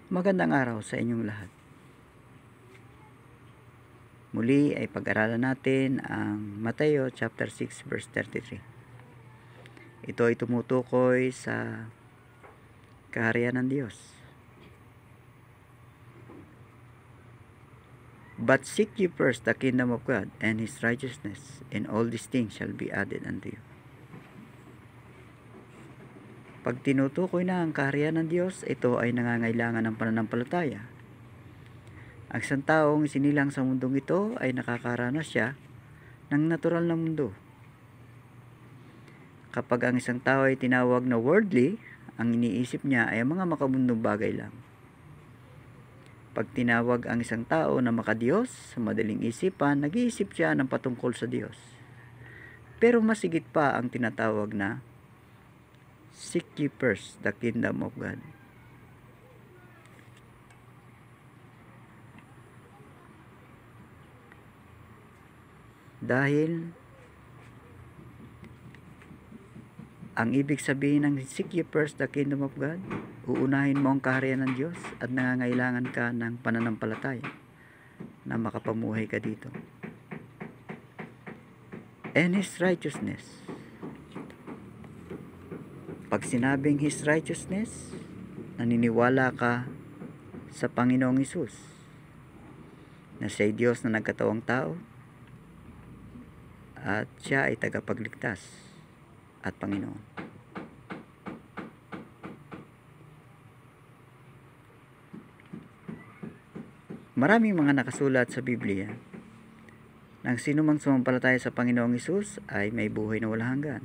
Magandang araw sa inyong lahat. Muli ay pag-aralan natin ang Mateo chapter 6 verse 33. Ito ay tumutukoy sa kaharian ng Diyos. But seek ye first the kingdom of God and His righteousness, and all these things shall be added unto you. Pag tinutukoy na ang kaharian ng Diyos, ito ay nangangailangan ng pananampalataya. Ang isang taong sinilang sa mundong ito ay nakakaranas siya ng natural na mundo. Kapag ang isang tao ay tinawag na worldly, ang iniisip niya ay mga makabundong bagay lang. Pag tinawag ang isang tao na makadiyos, sa madaling isipan, nag-iisip siya ng patungkol sa Diyos. Pero mas higit pa ang tinatawag na seek ye first the kingdom of God. Dahil ang ibig sabihin ng seek ye first the kingdom of God, uunahin mo ang kaharian ng Diyos at nangangailangan ka ng pananampalataya na makapamuhay ka dito. And His righteousness. Pag sinabing His righteousness, naniniwala ka sa Panginoong Hesus na siya'y Diyos na nagkatawang tao at siya ay tagapagligtas at Panginoon. Maraming mga nakasulat sa Biblia nang sino mang sumampalataya sa Panginoong Hesus ay may buhay na walang hanggan.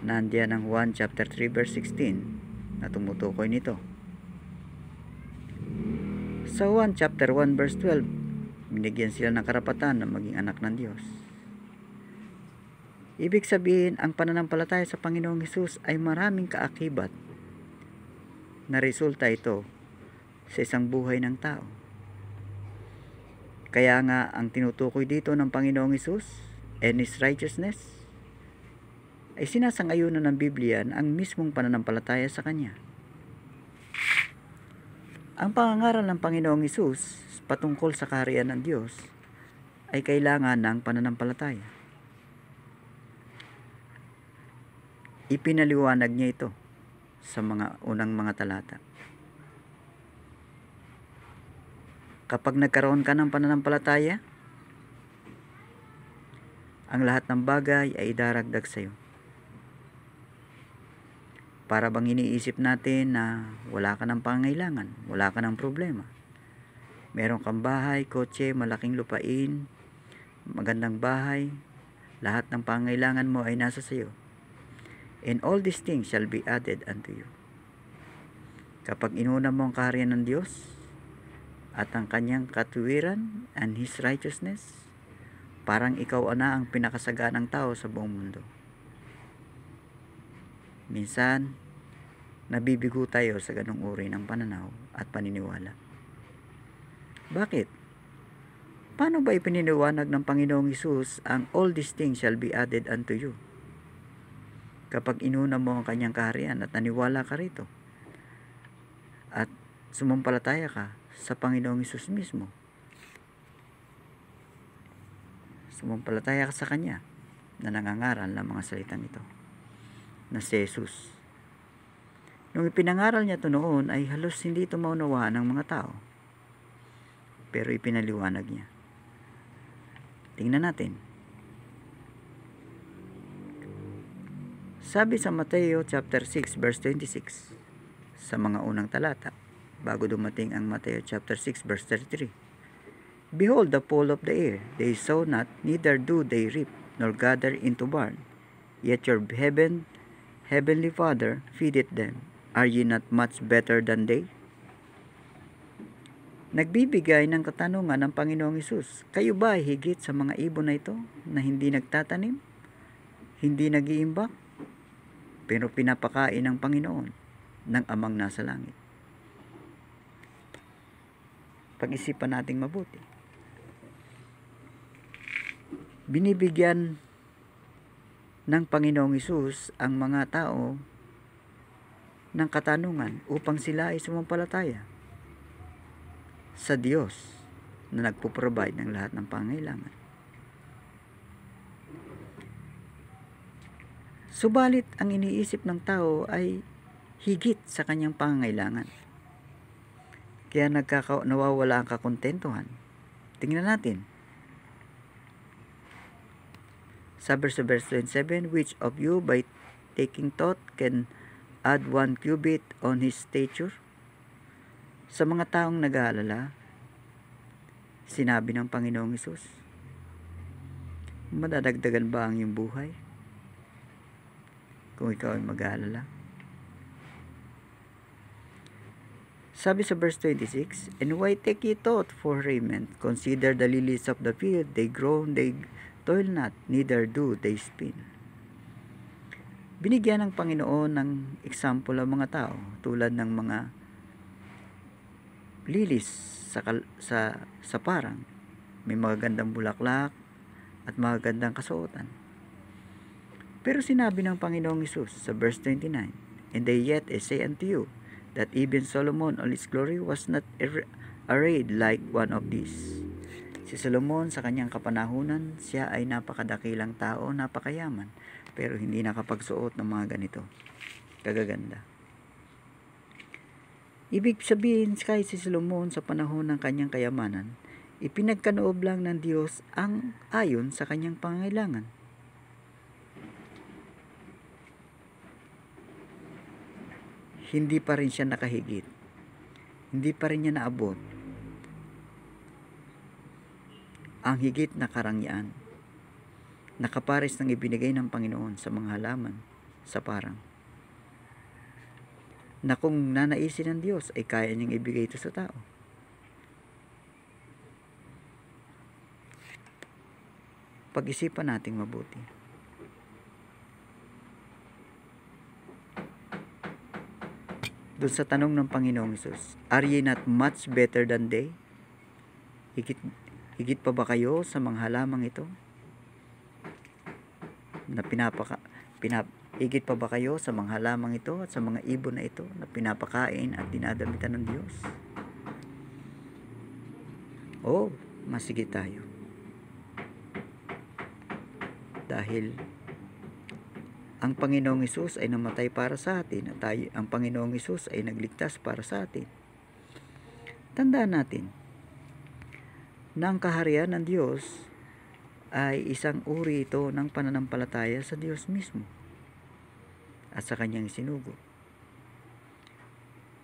Nandiyan ang 1 chapter 3 verse 16 na tumutukoy nito. Sa 1 chapter 1 verse 12, binigyan sila ng karapatan na maging anak ng Diyos. Ibig sabihin, ang pananampalataya sa Panginoong Hesus ay maraming kaakibat na resulta ito sa isang buhay ng tao. Kaya nga, ang tinutukoy dito ng Panginoong Hesus and His righteousness ay sinasang-ayunan ng Biblia ang mismong pananampalataya sa Kanya. Ang pangangaral ng Panginoong Hesus patungkol sa kaharian ng Diyos ay kailangan ng pananampalataya. Ipinaliwanag niya ito sa mga unang mga talata. Kapag nagkaroon ka ng pananampalataya, ang lahat ng bagay ay idaragdag sa iyo. Para bang iniisip natin na wala ka ng pangangailangan, wala ka ng problema. Meron kang bahay, kotse, malaking lupain, magandang bahay, lahat ng pangangailangan mo ay nasa sa iyo. And all these things shall be added unto you. Kapag inuna mo ang kaharian ng Diyos at ang Kanyang katuwiran and His righteousness, parang ikaw na ang pinakasaganang tao sa buong mundo. Minsan, nabibigo tayo sa ganung uri ng pananaw at paniniwala. Bakit? Paano ba ipiniliwanag ng Panginoong Hesus ang all these things shall be added unto you? Kapag inuna mo ang Kanyang kaharian at naniwala ka rito at sumampalataya ka sa Panginoong Hesus mismo, sumampalataya ka sa Kanya na nangangaral ng mga salitang ito na si Jesus. Nung ipinangaral niya ito noon ay halos hindi ito maunawaan ng mga tao, pero ipinaliwanag niya. Tingnan natin. Sabi sa Mateo chapter 6 verse 26 sa mga unang talata, bago dumating ang Mateo chapter 6 verse 33. Behold the fowl of the air, they sow not, neither do they reap, nor gather into barn, yet your heavenly Father feedeth them. Are ye not much better than they? Nagbibigay ng katanungan ng Panginoong Hesus, kayo ba ay higit sa mga ibon na ito na hindi nagtatanim, hindi nag-iimbak, pero pinapakain ng Panginoon ng Amang nasa langit? Pag-isipan nating mabuti. Binibigyan ng Panginoong Hesus ang mga tao ng katanungan upang sila ay sumampalataya sa Diyos na nagpo-provide ng lahat ng pangangailangan. Subalit ang iniisip ng tao ay higit sa kanyang pangangailangan. Kaya nawawala ang kakontentuhan. Tingnan natin. Sabi sa verse 27, which of you by taking thought can add 1 cubit on his stature? Sa mga taong nag-aalala, sinabi ng Panginoong Hesus, madadagdagan ba ang iyong buhay kung ikaw ay mag-aalala? Sabi sa verse 26, and why take ye thought for raiment? Consider the lilies of the field, they grow, they toil not, neither do they spin. Binigyan ng Panginoon ng example ang mga tao tulad ng mga lilies sa parang. May magagandang bulaklak at magagandang kasuotan. Pero sinabi ng Panginoong Hesus sa verse 29, and they yet I say unto you, that even Solomon all his glory was not arrayed like one of these. Si Solomon sa kanyang kapanahunan, siya ay napakadakilang tao, napakayaman, pero hindi nakapagsuot ng mga ganito kagaganda. Ibig sabihin kahit si Solomon sa panahon ng kanyang kayamanan, ipinagkaloob lang ng Diyos ang ayon sa kanyang pangangailangan. Hindi pa rin siya nakahigit. Hindi pa rin niya naabot ang higit na karangyaan na kapares ng ibinigay ng Panginoon sa mga halaman sa parang, na kung nanaisin ng Diyos ay kaya niyang ibigay ito sa tao. Pag-isipan nating mabuti. Doon sa tanong ng Panginoong Hesus, are ye not much better than they? Higit pa ba kayo sa mga halamang ito? Higit pa ba kayo sa mga halamang ito at sa mga ibon na ito na pinapakain at dinadamitan ng Diyos? Masigit tayo. Dahil ang Panginoong Hesus ay namatay para sa atin at ang Panginoong Hesus ay nagligtas para sa atin. Tandaan natin na ang kaharian ng Diyos ay isang uri ito ng pananampalataya sa Diyos mismo at sa kanyang isinugo.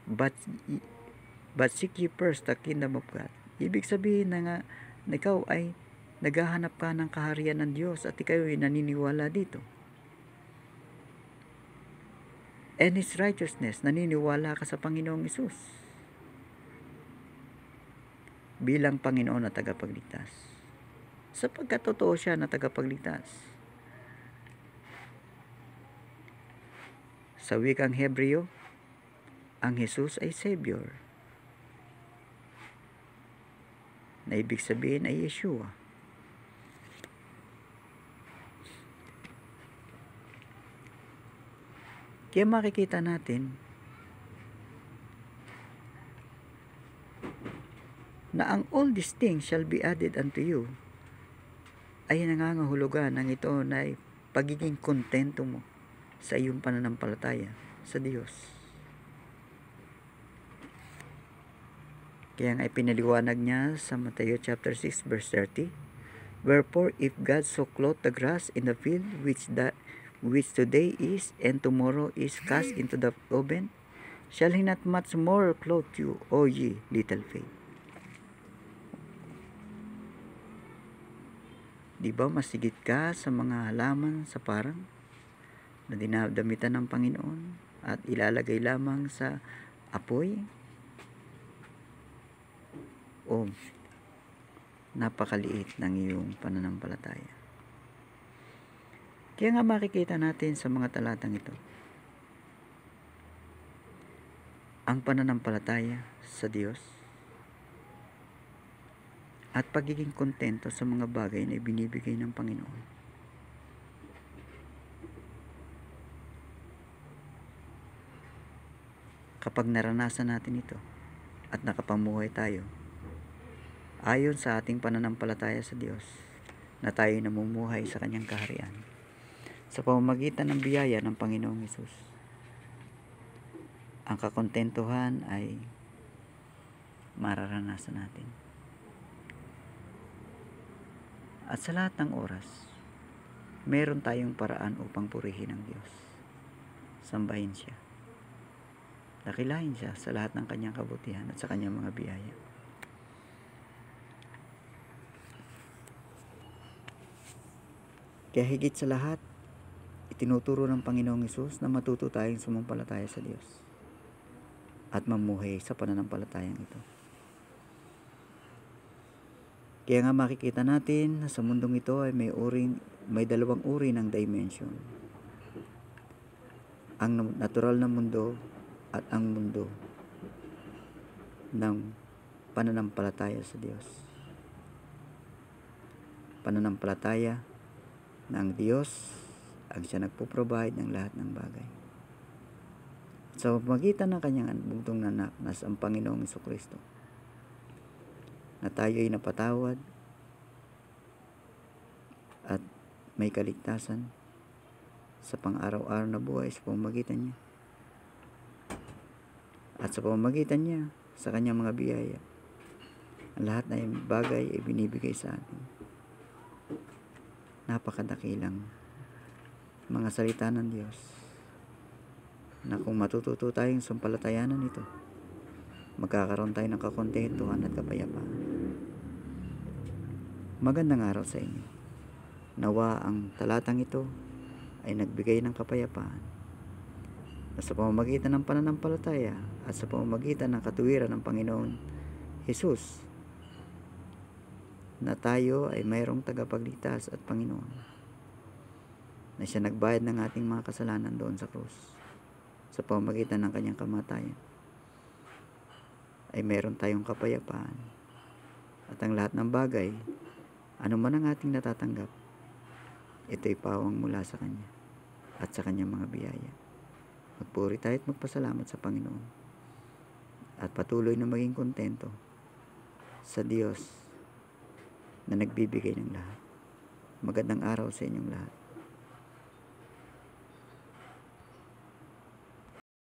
But seek ye first the kingdom of God. Ibig sabihin na ikaw ay naghahanap ka ng kaharian ng Diyos at ikaw ay naniniwala dito. And His righteousness, naniniwala ka sa Panginoong Hesus bilang Panginoon na tagapagligtas, sapagkat totoo siya na tagapagligtas. Sa wikang Hebreo, ang Hesus ay Savior, na ibig sabihin ay Yeshua. Kaya makikita natin na ang all these things shall be added unto you ay nangangahulugan ng ito na pagiging kontento mo sa iyong pananampalataya sa Diyos. Kaya nga ipinaliwanag niya sa Matthew chapter 6 verse 30, wherefore if God so clothe the grass in the field which today is and tomorrow is cast into the oven, shall He not much more clothe you, O ye little faith? Di ba masigit ka sa mga halaman sa parang na dinadamitan ng Panginoon at ilalagay lamang sa apoy? Napakaliit ng iyong pananampalataya. Kaya nga makikita natin sa mga talatang ito, ang pananampalataya sa Diyos at pagiging kontento sa mga bagay na ibinibigay ng Panginoon. Kapag naranasan natin ito at nakapamuhay tayo ayon sa ating pananampalataya sa Diyos, na tayo namumuhay sa Kanyang kaharian sa pamamagitan ng biyaya ng Panginoong Hesus, ang kakontentuhan ay mararanasan natin. At sa lahat ng oras, meron tayong paraan upang purihin ang Diyos. Sambahin Siya. Dakilahin Siya sa lahat ng Kanyang kabutihan at sa Kanyang mga biyaya. Kaya higit sa lahat, itinuturo ng Panginoong Hesus na matuto tayong sumampalataya sa Diyos at mamuhay sa pananampalatayang ito. Kaya nga makikita natin na sa mundong ito ay may dalawang uri ng dimension. Ang natural na mundo at ang mundo ng pananampalataya sa Diyos. Pananampalataya na ang Diyos ang Siya nagpo-provide ng lahat ng bagay. Sa pamamagitan ng Kanyang bugtong na anak na ang Panginoong Jesucristo, na tayo ay napatawad at may kaligtasan sa pang-araw-araw na buhay sa pamamagitan niya. At sa pamamagitan niya, sa Kanyang mga biyaya, ang lahat ng bagay ay binibigay sa atin. Napakadakilang mga salita ng Diyos na kung matututo tayong sumpalatayanan ito, magkakaroon tayo ng kakontentuhan at kapayapaan. Magandang araw sa inyo. Nawa ang talatang ito ay nagbigay ng kapayapaan na sa pamamagitan ng pananampalataya at sa pamamagitan ng katuwiran ng Panginoon Hesus, na tayo ay mayroong tagapagligtas at Panginoon, na Siya nagbayad ng ating mga kasalanan doon sa krus. Sa pamamagitan ng Kanyang kamatayan ay mayroon tayong kapayapaan, at ang lahat ng bagay, ano man ang ating natatanggap, ito'y pawang mula sa Kanya at sa Kanyang mga biyaya. Magpuri tayo at magpasalamat sa Panginoon at patuloy na maging kontento sa Diyos na nagbibigay ng lahat. Magandang araw sa inyong lahat.